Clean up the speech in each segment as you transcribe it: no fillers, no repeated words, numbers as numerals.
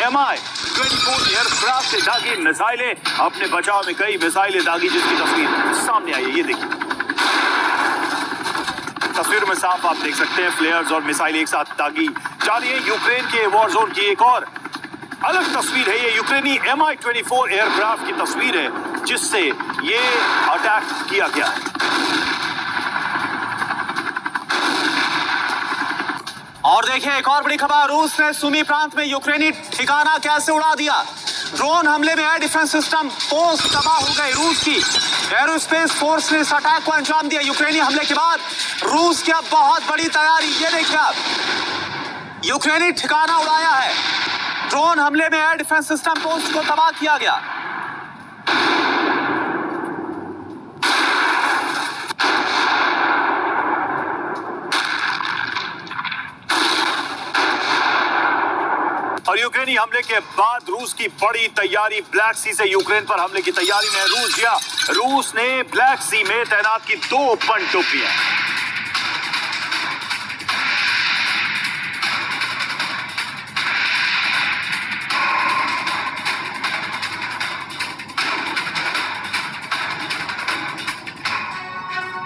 Mi-24 aircraft से दागी मिसाइलें, अपने बचाव में कई मिसाइलें दागी, जिसकी तस्वीर सामने आई है। ये देखिए, तस्वीर में साफ आप देख सकते हैं फ्लेयर्स और मिसाइल एक साथ दागी जा रही है। यूक्रेन के वॉर जोन की एक और अलग तस्वीर है। ये यूक्रेनी Mi-24 एयरक्राफ्ट की तस्वीर है, जिससे ये अटैक किया गया है। और देखिए एक और बड़ी खबर, रूस ने सुमी प्रांत में यूक्रेनी ठिकाना कैसे उड़ा दिया। ड्रोन हमले में एयर डिफेंस सिस्टम पोस्ट तबाह हो गई। रूस की एरोस्पेस फोर्स ने इस अटैक को अंजाम दिया। यूक्रेनी हमले के बाद रूस की अब बहुत बड़ी तैयारी। ये देखिए आप, यूक्रेनी ठिकाना उड़ाया है। ड्रोन हमले में एयर डिफेंस सिस्टम पोस्ट को तबाह किया गया। और यूक्रेनी हमले के बाद रूस की बड़ी तैयारी, ब्लैक सी से यूक्रेन पर हमले की तैयारी में रूस ने ब्लैक सी में तैनात की 2 पनडुब्बियां।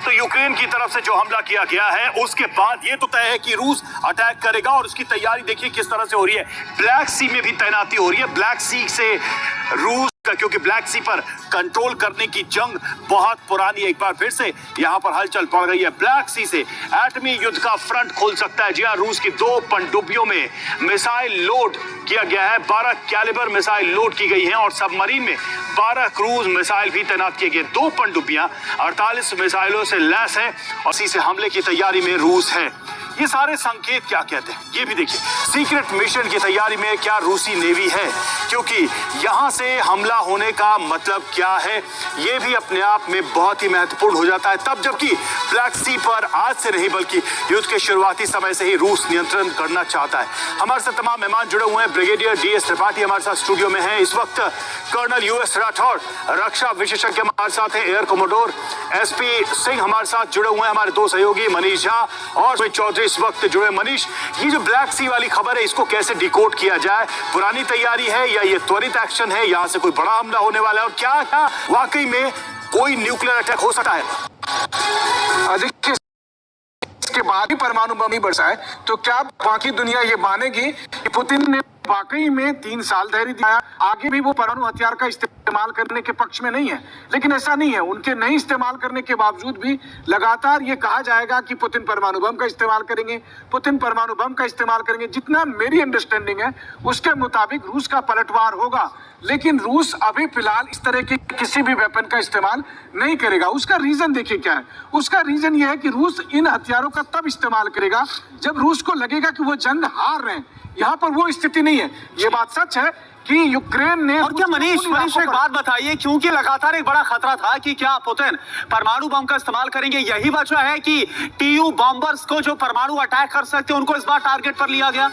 तो यूक्रेन की तरफ से जो हमला किया गया है, उसके बाद ये तो तय है कि रूस अटैक करेगा, और उसकी तैयारी देखिए किस तरह से हो रही है। ब्लैक सी में भी तैनाती हो रही है। ब्लैक सी से रूस का, क्योंकि ब्लैक सी पर कंट्रोल करने की जंग बहुत पुरानी, एक बार फिर से यहां पर हलचल पड़ गई है। ब्लैक सी से एटमी युद्ध का फ्रंट खुल सकता है। जी हां, रूस की 2 पनडुब्बियों में मिसाइल लोड किया गया है। 12 कैलिबर मिसाइल लोड की गई हैं, और सबमरीन में 12 क्रूज मिसाइल भी तैनात किए गए। 2 पनडुब्बियां 48 मिसाइलों से लैस हैं, और इसी से हमले की तैयारी में रूस है। ये सारे संकेत क्या कहते हैं, ये भी देखिए। सीक्रेट मिशन की तैयारी में क्या रूसी नेवी है, क्योंकि यहां से हमला होने का मतलब क्या है, ये भी अपने आप में बहुत ही महत्वपूर्ण हो जाता है। तब जबकि ब्लैक सी पर आज से नहीं बल्कि युद्ध के शुरुआती समय से ही रूस नियंत्रण करना चाहता है। हमारे साथ तमाम मेहमान जुड़े हुए हैं। ब्रिगेडियर DS त्रिपाठी हमारे साथ स्टूडियो में है इस वक्त। कर्नल US राठौर, रक्षा विशेषज्ञ हमारे साथ है। एयर कमोडोर SP सिंह हमारे साथ जुड़े हुए हैं। हमारे 2 सहयोगी मनीष झा और चौधरी इस वक्त जुड़े। मनीष, ये जो ब्लैक सी वाली खबर है, इसको कैसे डिकोड किया जाए? पुरानी तैयारी है या ये त्वरित एक्शन है? यहाँ से कोई बड़ा हमला होने वाला है, और क्या क्या वाकई में कोई न्यूक्लियर अटैक हो सकता है? देखिए, इसके बाद ही परमाणु बम ही बरसाए तो क्या बाकी दुनिया ये मानेगी कि पुतिन ने वाकई में 3 साल धैर्य दिया? आगे भी वो परमाणु हथियार का इस्तेमाल करने के पक्ष में नहीं है, लेकिन ऐसा नहीं है। उनके नहीं इस्तेमाल करने के बावजूद भी लगातार ये कहा जाएगा कि पुतिन परमाणु बम का इस्तेमाल करेंगे, पुतिन परमाणु बम का इस्तेमाल करेंगे। जितना मेरी अंडरस्टैंडिंग है उसके मुताबिक रूस का पलटवार होगा, लेकिन रूस अभी फिलहाल इस तरह की किसी भी वेपन का इस्तेमाल नहीं करेगा। उसका रीजन देखिए क्या है। उसका रीजन ये है कि रूस इन हथियारों का तब इस्तेमाल करेगा जब रूस को लगेगा कि वो जंग हार रहे हैं। यहाँ पर वो स्थिति नहीं है। ये बात सच है कि यूक्रेन ने। और क्या मनीष एक बात बताइए, क्योंकि लगातार एक बड़ा खतरा था कि क्या पुतिन परमाणु बम का इस्तेमाल करेंगे, यही वजह है कि TU बॉम्बर्स को जो परमाणु अटैक कर सकते हैं उनको इस बार टारगेट पर लिया गया।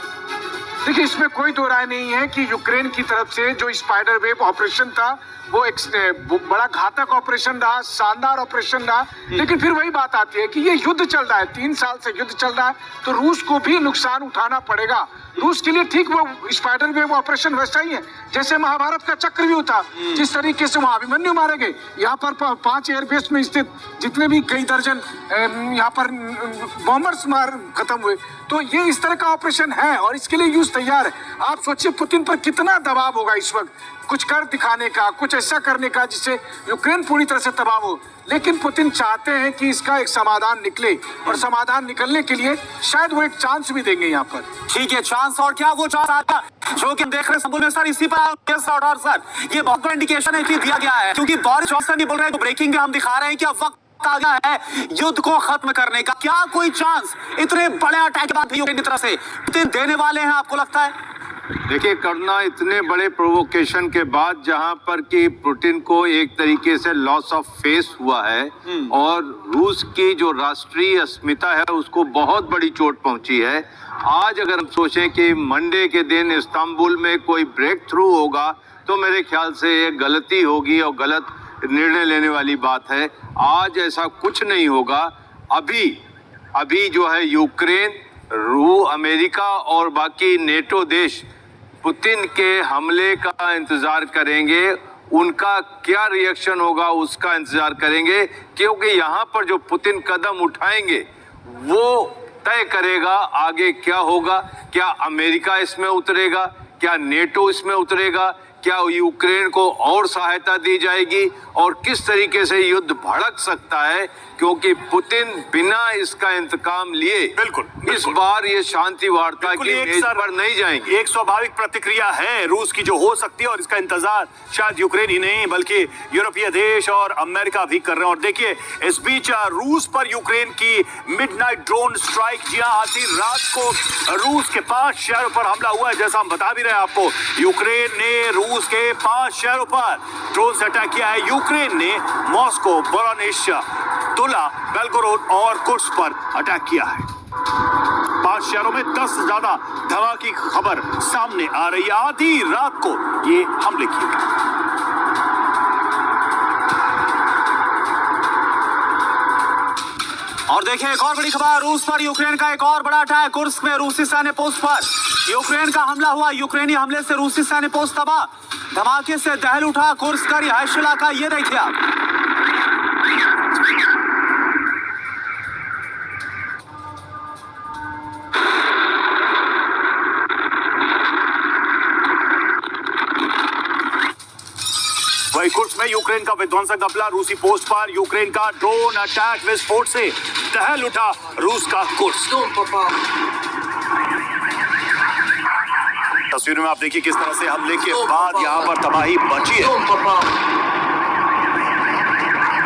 देखिए, इसमें कोई दो राय नहीं है कि यूक्रेन की तरफ से जो स्पाइडर वेव ऑपरेशन था वो एक बड़ा घातक ऑपरेशन रहा, शानदार ऑपरेशन रहा। लेकिन फिर वही बात आती है कि ये युद्ध चल रहा है, 3 साल से युद्ध चल रहा है, तो रूस को भी नुकसान उठाना पड़ेगा। रूस के लिए ठीक वो स्पाइडर वेव ऑपरेशन वैसा ही है जैसे महाभारत का चक्रव्यूह था। जिस तरीके से वहां अभिमन्यु मारे गए, यहाँ पर 5 एयरबेस में स्थित जितने भी कई दर्जन यहाँ पर बॉम्बर्स मार खत्म हुए। तो ये इस तरह का ऑपरेशन है, और इसके लिए यूज तैयार है। आप सोचिए पुतिन पर कितना दबाव होगा इस वक्त, कुछ कर दिखाने का, कुछ ऐसा करने का जिससे यूक्रेन पूरी तरह से तबाह हो। लेकिन पुतिन चाहते हैं कि इसका एक समाधान निकले, और समाधान निकलने के लिए शायद वो एक चांस भी देंगे यहाँ पर। ठीक है, चांस। और क्या वो चांस आता जो कि हम देख रहे हैं संबुल में सर, इसी पर सर ये बहुत बड़ा इंडिकेशन है कि दिया गया है, क्योंकि बोरिस जॉनसन नहीं बोल रहे हैं, तो ब्रेकिंग में हम दिखा रहे हैं कि अब वक्त आ गया है युद्ध को खत्म करने का। क्या कोई चांस इतने बड़े अटैक के बाद यूक्रेन की तरफ से पुतिन देने वाले हैं, आपको लगता है? देखिए, करना इतने बड़े प्रोवोकेशन के बाद जहां पर कि पुतिन को एक तरीके से लॉस ऑफ फेस हुआ है, और रूस की जो राष्ट्रीय अस्मिता है उसको बहुत बड़ी चोट पहुंची है। आज अगर हम सोचें कि मंडे के दिन इस्तांबुल में कोई ब्रेक थ्रू होगा, तो मेरे ख्याल से ये गलती होगी और गलत निर्णय लेने वाली बात है। आज ऐसा कुछ नहीं होगा। अभी जो है यूक्रेन, अमेरिका और बाकी नेटो देश पुतिन के हमले का इंतजार करेंगे, उनका क्या रिएक्शन होगा उसका इंतजार करेंगे, क्योंकि यहाँ पर जो पुतिन कदम उठाएंगे वो तय करेगा आगे क्या होगा। क्या अमेरिका इसमें उतरेगा, क्या नेटो इसमें उतरेगा, क्या यूक्रेन को और सहायता दी जाएगी और किस तरीके से युद्ध भड़क सकता है, क्योंकि पुतिन बिना इसका इंतकाम लिए बिल्कुल इस बार ये शांति वार्ता की मेज पर नहीं जाएंगे। एक स्वाभाविक प्रतिक्रिया है रूस की जो हो सकती है और इसका इंतजार शायद यूक्रेन ही नहीं बल्कि यूरोपीय देश और अमेरिका भी कर रहे हैं। और देखिए इस बीच रूस पर यूक्रेन की मिडनाइट ड्रोन स्ट्राइक, जी हां, आधी रात को रूस के 5 शहरों पर हमला हुआ है। जैसा हम बता भी रहे हैं आपको, यूक्रेन ने रूस के 5 शहरों पर ड्रोन से अटैक किया है। यूक्रेन ने मॉस्को, वोरोनिश, तुला, बेलगोरोड और कुर्स्क पर अटैक किया है। 5 शहरों में 10 से ज्यादा धमाके की खबर सामने आ रही है। आधी रात को ये हमले किए गए। और देखिए एक और बड़ी खबर, रूस पर यूक्रेन का एक और बड़ा अटैक। कुर्स्क में रूसी सैन्य पोस्ट पर यूक्रेन का हमला हुआ। यूक्रेनी हमले से रूसी सैन्य पोस्ट तबाह, धमाके से दहल उठा कुर्स्क का रिहायशी इलाका। ये देखिए आप, वही कुर्स्क में यूक्रेन का विध्वंसक हमला रूसी पोस्ट पर। यूक्रेन का ड्रोन अटैक विस्फोट से दहल उठा रूस का कुर्स्क। तस्वीरों में आप देखिए किस तरह से हमले के बाद यहां पर तबाही मची है।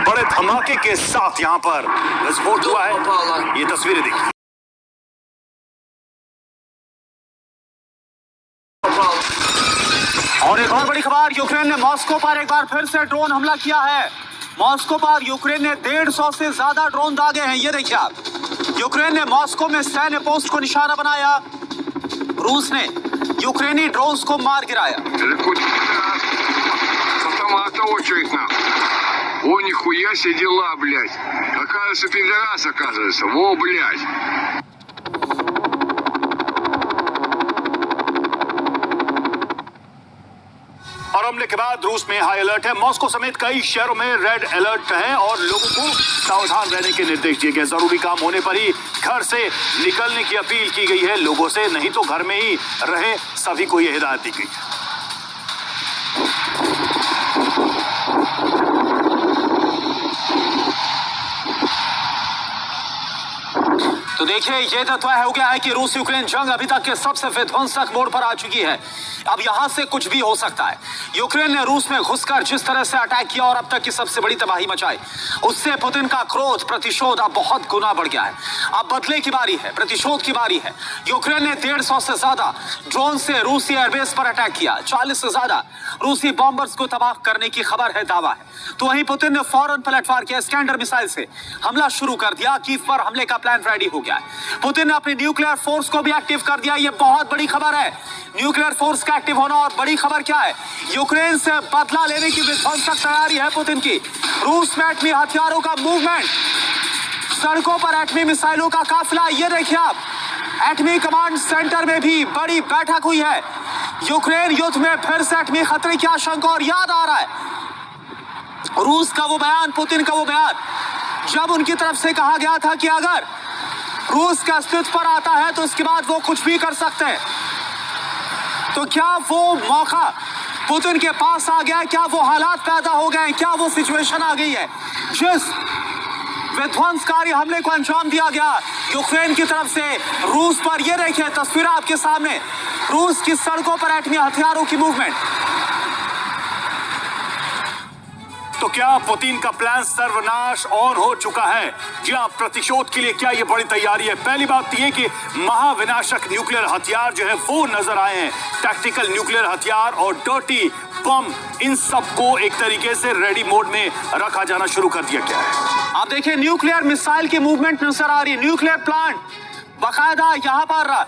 बड़े धमाके के साथ यहां पर विस्फोट हुआ है। ये तस्वीरें देखिए। और एक और बड़ी खबर, यूक्रेन ने मॉस्को पर एक बार फिर से ड्रोन हमला किया है। मॉस्को पर यूक्रेन ने 150 से ज्यादा ड्रोन दागे हैं। ये देखिए आप, यूक्रेन ने मॉस्को में सैन्य पोस्ट को निशाना बनाया। रूस ने यूक्रेनी ड्रोन्स को मार गिराया। О, нихуя себе дела, блядь. Оказывается, пидорас, оказывается. Во, блядь. और हमले के बाद रूस में हाई अलर्ट है। मॉस्को समेत कई शहरों में रेड अलर्ट है और लोगों को सावधान रहने के निर्देश दिए गए। जरूरी काम होने पर ही घर से निकलने की अपील की गई है लोगों से, नहीं तो घर में ही रहे, सभी को यह हिदायत दी गई है। तो देखिए ये तो तय हो गया है कि रूस यूक्रेन जंग अभी तक के सबसे विध्वंसक मोड़ पर आ चुकी है। अब यहां से कुछ भी हो सकता है। यूक्रेन ने रूस में घुसकर जिस तरह से अटैक किया और अब तक की सबसे बड़ी तबाही मचाई, उससे पुतिन का क्रोध, प्रतिशोध अब बहुत गुना बढ़ गया है। अब बदले की बारी है, प्रतिशोध की बारी है। यूक्रेन ने 150 से ज्यादा ड्रोन से रूसी एयरबेस पर अटैक किया। 40 से ज्यादा रूसी बॉम्बर्स को तबाह करने की खबर है, दावा है। तो वहीं पुतिन ने फौरन पलटवार के स्कैंडर मिसाइल से हमला शुरू कर दिया। कीव पर हमले का प्लान रेडी हो गया है। पुतिन ने अपनी न्यूक्लियर फोर्स को भी एक्टिव कर दिया। ये बहुत बड़ी खबर है, न्यूक्लियर फोर्स का एक्टिव होना। और बड़ी खबर क्या है, यूक्रेन से बदला लेने की विध्वंसक तैयारी है पुतिन की। रूस में एटमी हथियारों का मूवमेंट, सड़कों पर एटमी मिसाइलों का काफिला। ये देखिए आप, एटमी कमांड सेंटर में भी बड़ी बैठक हुई है। यूक्रेन युद्ध में फिर से एटमी खतरे की आशंका। और याद आ रहा है रूस का वो बयान, पुतिन का वो बयान, जब उनकी तरफ से कहा गया था कि अगर रूस का अस्तित्व पर आता है तो इसके बाद वो कुछ भी कर सकते हैं। तो क्या वो मौका पुतिन के पास आ गया है? क्या वो हालात पैदा हो गए हैं? क्या वो सिचुएशन आ गई है जिस विध्वंसकारी हमले को अंजाम दिया गया यूक्रेन की तरफ से रूस पर? ये देखिए तस्वीर आपके सामने, रूस की सड़कों पर एटमी हथियारों की मूवमेंट। तो क्या पुतिन का प्लान सर्वनाश ऑन हो चुका है? जी हां, प्रतिशोध के लिए क्या ये बड़ी तैयारी है? पहली बात यह कि महाविनाशक न्यूक्लियर हथियार जो है वो नजर आए हैं। टैक्टिकल न्यूक्लियर हथियार और डर्टी बम, इन सबको एक तरीके से रेडी मोड में रखा जाना शुरू कर दिया गया है। आप देखिए न्यूक्लियर मिसाइल की मूवमेंट नजर आ रही है। न्यूक्लियर प्लांट बाकायदा यहाँ पर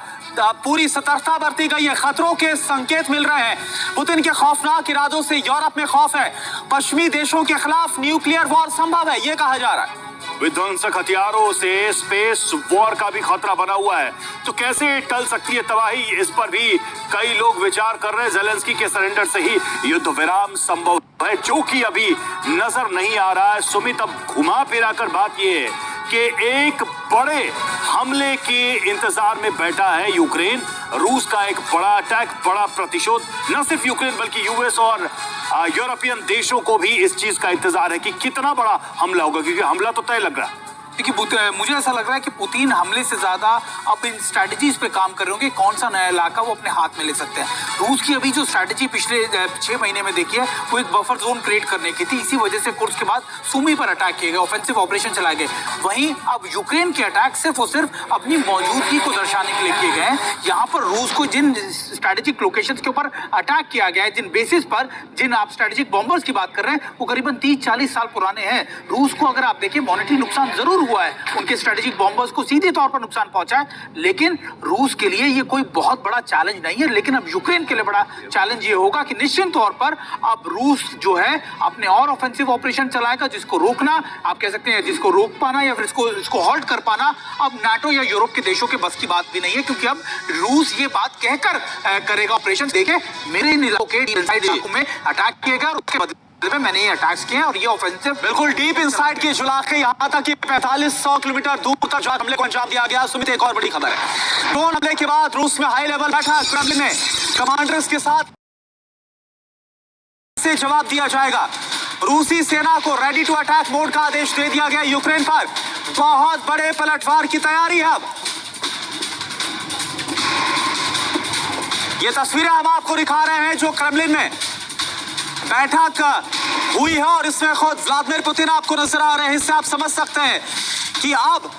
पूरी सतर्कता बरती गई है। खतरों के संकेत मिल रहे हैं। पुतिन के खौफनाक इरादों से यूरोप में खौफ है। पश्चिमी देशों के खिलाफ न्यूक्लियर वॉर संभव है, ये कहा जा रहा है। विध्वंसक हथियारों से स्पेस वॉर का भी खतरा बना हुआ है। तो कैसे टल सकती है तबाही, इस पर भी कई लोग विचार कर रहे हैं। जेलेंस्की के सरेंडर से ही युद्ध विराम संभव है, जो कि अभी नजर नहीं आ रहा है। सुमित, अब घुमा फिरा कर बात यह है कि एक बड़े हमले के इंतजार में बैठा है यूक्रेन। रूस का एक बड़ा अटैक, बड़ा प्रतिशोध, न सिर्फ यूक्रेन बल्कि यूएस और यूरोपियन देशों को भी इस चीज का इंतजार है कि कितना बड़ा हमला होगा, क्योंकि हमला तो तय लग रहा है। देखिए, मुझे ऐसा लग रहा है कि पुतिन हमले से ज्यादा अब इन स्ट्रैटेजीज पे काम कर रहे होंगे, कौन सा नया इलाका वो अपने हाथ में ले सकते हैं। रूस की अभी जो स्ट्रैटेजी पिछले 6 महीने में देखी है, वो एक बफर जोन क्रिएट करने की थी। इसी वजह से कुर्स्क के बाद सुमी पर अटैक किए गए, ऑफेंसिव ऑपरेशन चलाए गए। वहीं अब यूक्रेन के अटैक सिर्फ और सिर्फ अपनी मौजूदगी को दर्शाने के लिए किए गए हैं। यहाँ पर रूस को जिन स्ट्रैटेजिक लोकेशन के ऊपर अटैक किया गया है, जिन बेसिस पर जिन आप स्ट्रैटेजिक बॉम्बर्स की बात कर रहे हैं, वो करीबन 30-40 साल पुराने हैं। रूस को अगर आप देखिए, मॉनेटरी नुकसान जरूर हुआ है, उनके स्ट्रेटेजिक बॉम्बर्स को सीधे तौर पर नुकसान पहुंचा है, लेकिन रूस के लिए ये कोई बहुत बड़ा चैलेंज नहीं है। लेकिन अब यूक्रेन के लिए बड़ा चैलेंज ये होगा कि निश्चित तौर पर अब रूस जो है अपने और ऑफेंसिव ऑपरेशन चलाएगा, जिसको रोकना, आप कह सकते हैं जिसको रोक पाना या फिर इसको हॉल्ट कर पाना अब नाटो या यूरोप के देशों के बस की बात भी नहीं है, क्योंकि अब रूस ये बात कहकर करेगा ऑपरेशन। देखे, मेरे इलाकों के इलाकों में अटैक किएगा और उसके बदले में मैंने ये अटैक्स किए और ये ऑफेंसिव बिल्कुल डीप इनसाइड की जुलाखे, यहाँ तक कि 4500 किलोमीटर दूर तक हमले को अंजाम दिया गया। सुमित, एक और बड़ी खबर है, ड्रोन हमले के बाद रूस में हाई लेवल बैठक क्रेमलिन में कमांडर्स के साथ से जवाब दिया जाएगा। रूसी सेना को रेडी टू अटैक मोड का आदेश दे दिया गया। यूक्रेन पर बहुत बड़े पलटवार की तैयारी है। अब ये तस्वीरें हम आपको दिखा रहे हैं जो क्रेमलिन में बैठक हुई है और इसमें खुद व्लादिमीर पुतिन आपको नजर आ रहे हैं। इससे आप समझ सकते हैं कि अब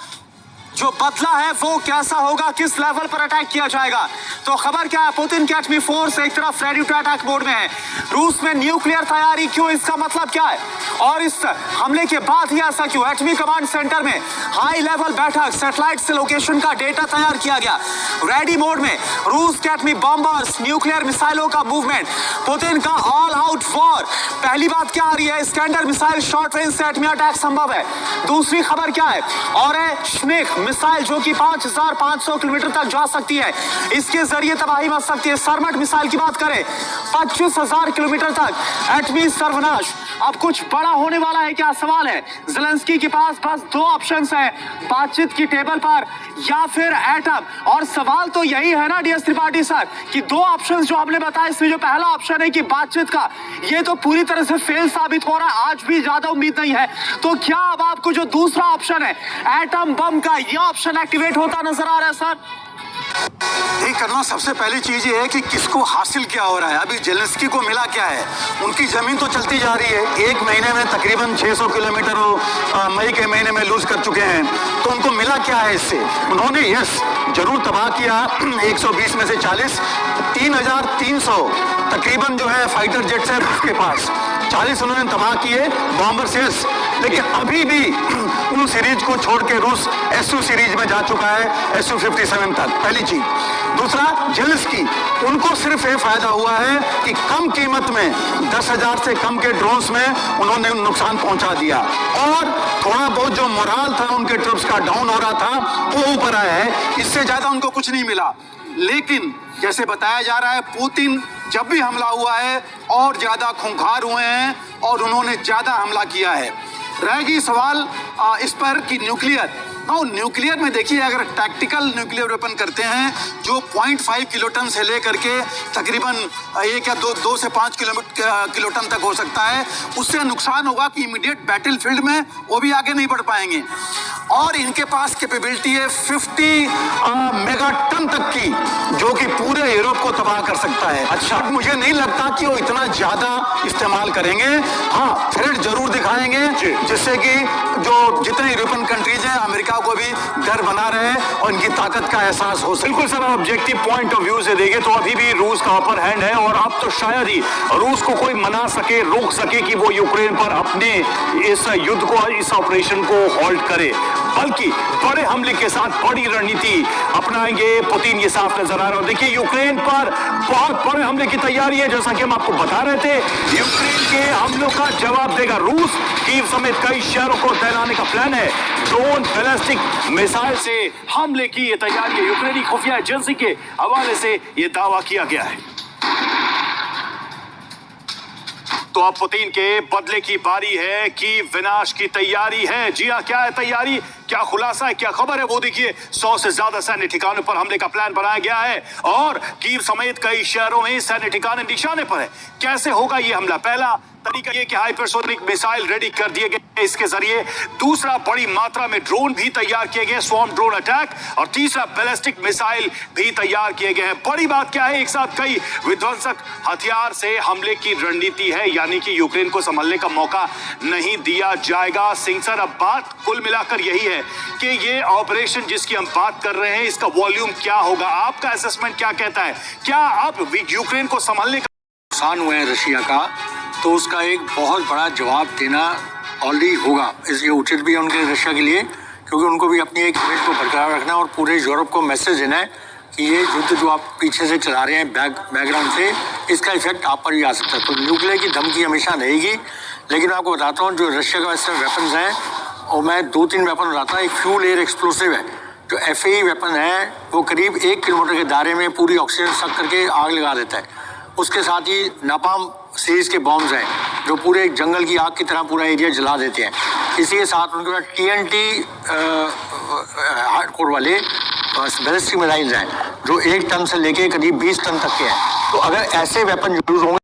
जो बदला है वो कैसा होगा, किस लेवल पर अटैक किया जाएगा। तो खबर क्या है, पुतिन की एटमी फोर्स एक तरफ रेडी टू अटैक मोड में है। रूस में न्यूक्लियर तैयारी क्यों, इसका मतलब क्या है, और इस हमले के बाद ही ऐसा क्यों। एटमी कमांड सेंटर में हाई लेवल बैठक, सैटेलाइट से लोकेशन का डेटा तैयार किया गया। रेडी मोड में रूस के एटमी बॉम्बर्स, न्यूक्लियर मिसाइलों का मूवमेंट, पुतिन का ऑल आउट वॉर। पहली बात क्या आ रही है, स्कैंडर मिसाइल शॉर्ट रेंज से एटमी अटैक संभव है। दूसरी खबर क्या है, और है श्मिक मिसाइल जो कि 5500 किलोमीटर तक जा सकती है, इसके जरिए तबाही मच सकती है। सरमट मिसाइल की बात करें, 25000 किलोमीटर तक एटमी सर्वनाश। अब कुछ बड़ा होने वाला है क्या, सवाल है। जेलेंस्की के पास बस 2 ऑप्शंस हैं बातचीत की टेबल पर, या फिर एटम। और सवाल तो यही है ना डीएस त्रिपाठी सर, कि 2 ऑप्शंस जो आपने बताया, इसमें जो पहला ऑप्शन है कि बातचीत का, ये तो पूरी तरह से फेल साबित हो रहा है, आज भी ज्यादा उम्मीद नहीं है। तो क्या अब आपको जो दूसरा ऑप्शन है एटम बम का, यह ऑप्शन एक्टिवेट होता नजर आ रहा है सर? ठीक करना सबसे पहली चीज ये है कि किसको हासिल क्या हो रहा है। अभी जेलेंस्की को मिला क्या है, उनकी जमीन तो चलती जा रही है। 1 महीने में तकरीबन 600 किलोमीटर वो मई के महीने में लूज कर चुके हैं, तो उनको मिला क्या है इससे। उन्होंने यस जरूर तबाह किया, 120 में से 40, 3300 तकरीबन जो है फाइटर जेट्स है उसके पास, 40 उन्होंने तबाह किए बॉम्बर से। लेकिन अभी भी उन सीरीज को छोड़ के रूस SU सीरीज में जा चुका है, SU-57 तक, पहली चीज। दूसरा, जेलेंस्की, उनको सिर्फ ये फायदा हुआ है कि कम कीमत में 10,000 से कम के ड्रोन्स में उन्होंने नुकसान पहुंचा दिया, और थोड़ा बहुत जो मोराल था उनके ट्रूप्स का डाउन हो रहा था वो ऊपर आया है। इससे ज्यादा उनको कुछ नहीं मिला। लेकिन जैसे बताया जा रहा है, पुतिन जब भी हमला हुआ है और ज्यादा खूंखार हुए हैं और उन्होंने ज्यादा हमला किया है। रहेगी सवाल इस पर कि न्यूक्लियर में देखिए, अगर टैक्टिकल न्यूक्लियर वेपन करते हैं जो 0.5 किलोटन से लेकर के तकरीबन 2 से 5 किलोटन तक हो सकता है, उससे नुकसान होगा कि इमीडिएट बैटलफील्ड में वो भी आगे नहीं बढ़ पाएंगे। और इनके पास कैपेबिलिटी है 50 मेगाटन तक की, जो कि पूरे यूरोप को तबाह कर सकता है। अच्छा, मुझे नहीं लगता कि वो इतना ज्यादा इस्तेमाल करेंगे। हाँ, थ्रेट जरूर दिखाएंगे, जिससे कि जो जितने यूरोपियन कंट्रीज हैं, अमेरिका को भी डर बना रहे और इनकी ताकत का एहसास हो सके। बिल्कुल sir, objective point of view से देखें तो अभी भी रूस का अपर हैंड है, और अब तो शायद ही रूस को कोई मना सके, रोक सके कि वो यूक्रेन पर अपने इस युद्ध को, इस ऑपरेशन को हॉल्ट करे। बल्कि बड़े हमले के साथ बड़ी रणनीति अपनाएंगे पुतिन, ये साफ नजर आ रहा है। देखिए यूक्रेन पर बहुत बड़े हमले की तैयारी है, जैसा कि हम आपको बता रहे थे। यूक्रेन के हमलों का जवाब देगा रूस। कीव समेत कई शहरों को तैनाने का प्लान है। ड्रोन, बैलिस्टिक मिसाइल से हमले की ये तैयारी है। यूक्रेनी खुफिया एजेंसी के हवाले से ये दावा किया गया है। तो अब पुतिन के बदले की बारी है कि विनाश की तैयारी है। जी हां, क्या है तैयारी, क्या खुलासा है, क्या खबर है, वो देखिए। 100 से ज्यादा सैन्य ठिकानों पर हमले का प्लान बनाया गया है और कीव समेत कई शहरों में सैन्य ठिकाने निशाने पर है। कैसे होगा ये हमला? पहला तरीका ये कि हाइपरसोनिक मिसाइल रेडी कर दिए गए इसके जरिए। दूसरा, बड़ी मात्रा में ड्रोन भी तैयार किए गए, स्वॉर्म ड्रोन अटैक। और तीसरा, बैलिस्टिक मिसाइल भी तैयार किए गए हैं। बड़ी बात क्या है, एक साथ कई विध्वंसक हथियार से हमले की रणनीति है, यानी कि यूक्रेन को संभलने का मौका नहीं दिया जाएगा। सिंह सर, अब बात कुल मिलाकर यही है कि ये ऑपरेशन जिसकी हम बात कर रहे हैं, इसका वॉल्यूम क्या होगा? आपका असेसमेंट क्या कहता है? क्या अब यूक्रेन को संभलने का नुकसान हुआ है रशिया का, तो उसका एक बहुत बड़ा जवाब देना ऑलरेडी होगा। इसलिए उचित भी है उनके रशिया के लिए, क्योंकि उनको भी अपनी एक इमेज को बरकरार रखना है और पूरे यूरोप को मैसेज देना है कि ये युद्ध जो आप पीछे से चला रहे हैं बैकग्राउंड से, इसका इफेक्ट आप पर भी आ सकता है। तो न्यूक्लियर की धमकी हमेशा रहेगी, लेकिन मैं आपको बताता हूँ जो रशिया का वैसे वेपन्स हैं, और मैं 2-3 वेपन बताता हूँ। एक फ्यूल एयर एक्सप्लोसिव है, जो FAE वेपन है, वो करीब 1 किलोमीटर के दायरे में पूरी ऑक्सीजन सक करके आग लगा देता है। उसके साथ ही नापाम सीरीज के बॉम्ब्स हैं, जो पूरे एक जंगल की आग की तरह पूरा एरिया जला देते हैं। इसी के साथ उनके पास TNT हार्डकोर वाले बैलिस्टिक मिसाइल्स हैं, जो 1 टन से लेके करीब 20 टन तक के हैं। तो अगर ऐसे वेपन यूज होंगे